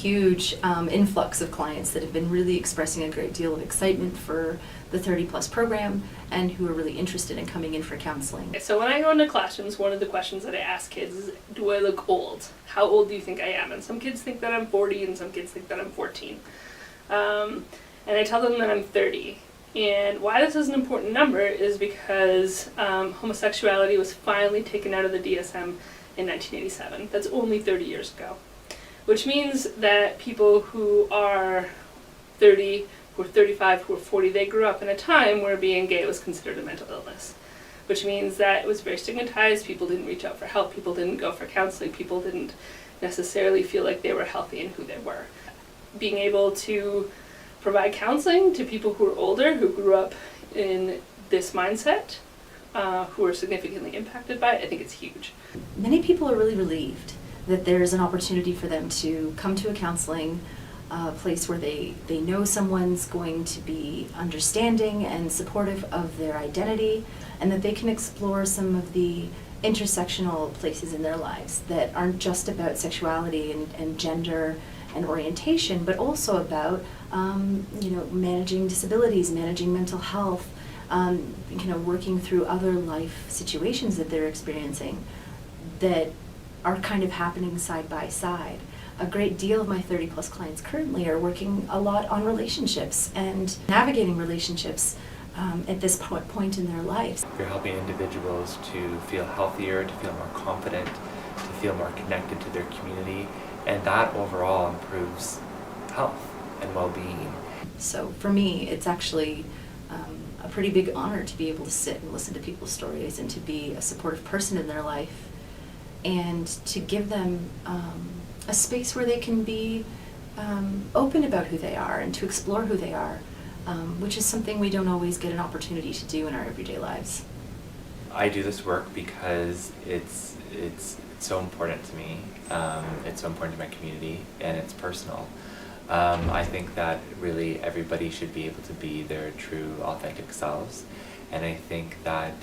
huge influx of clients that have been really expressing a great deal of excitement for the 30+ program and who are really interested in coming in for counseling. So when I go into classrooms, one of the questions that I ask kids is, do I look old? How old do you think I am? And some kids think that I'm 40 and some kids think that I'm 14. And I tell them that I'm 30. And why this is an important number is because homosexuality was finally taken out of the DSM in 1987. That's only 30 years ago. Which means that people who are 30, who are 35, who are 40, they grew up in a time where being gay was considered a mental illness. Which means that it was very stigmatized, people didn't reach out for help, people didn't go for counseling, people didn't necessarily feel like they were healthy in who they were. Being able to provide counseling to people who are older, who grew up in this mindset, who are significantly impacted by it, I think it's huge. Many people are really relieved that there's an opportunity for them to come to a counseling place where they know someone's going to be understanding and supportive of their identity, and that they can explore some of the intersectional places in their lives that aren't just about sexuality and gender and orientation, but also about managing disabilities, managing mental health, working through other life situations that they're experiencing that are kind of happening side by side. A great deal of my 30+ clients currently are working a lot on relationships and navigating relationships at this point in their lives. You're helping individuals to feel healthier, to feel more confident, to feel more connected to their community, and that overall improves health and well-being. So for me, it's actually a pretty big honor to be able to sit and listen to people's stories and to be a supportive person in their life and to give them a space where they can be open about who they are and to explore who they are, which is something we don't always get an opportunity to do in our everyday lives. I do this work because it's so important to me. It's so important to my community, and it's personal. I think that really everybody should be able to be their true, authentic selves, and I think that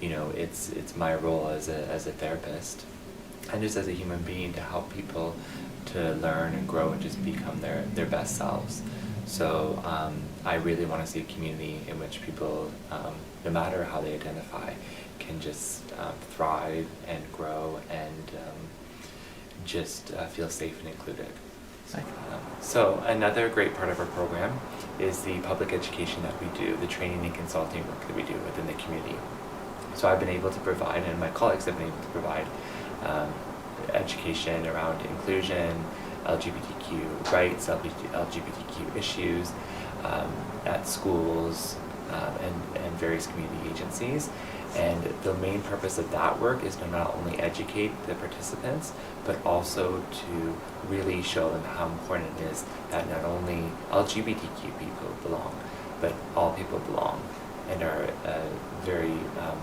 it's my role as a therapist and just as a human being to help people to learn and grow and just become their best selves. So I really want to see a community in which people, no matter how they identify, can just thrive and grow and just feel safe and included. So another great part of our program is the public education that we do, the training and consulting work that we do within the community. So I've been able to provide, and my colleagues have been able to provide, education around inclusion, LGBTQ rights, LGBTQ issues at schools and various community agencies. And the main purpose of that work is to not only educate the participants, but also to really show them how important it is that not only LGBTQ people belong, but all people belong and are a very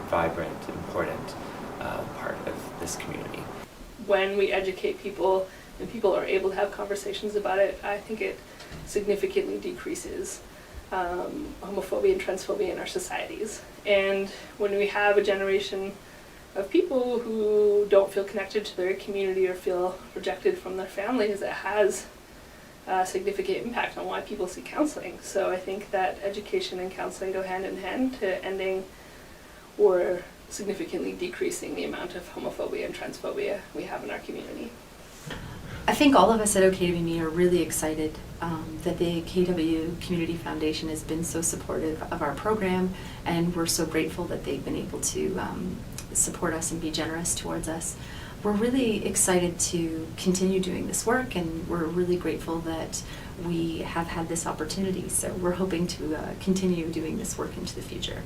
vibrant, important part of this community. When we educate people and people are able to have conversations about it, I think it significantly decreases homophobia and transphobia in our societies. And when we have a generation of people who don't feel connected to their community or feel rejected from their families, it has a significant impact on why people seek counseling. So I think that education and counseling go hand in hand to ending or significantly decreasing the amount of homophobia and transphobia we have in our community. I think all of us at OK2BME are really excited that the KW Community Foundation has been so supportive of our program, and we're so grateful that they've been able to support us and be generous towards us. We're really excited to continue doing this work, and we're really grateful that we have had this opportunity. So we're hoping to continue doing this work into the future.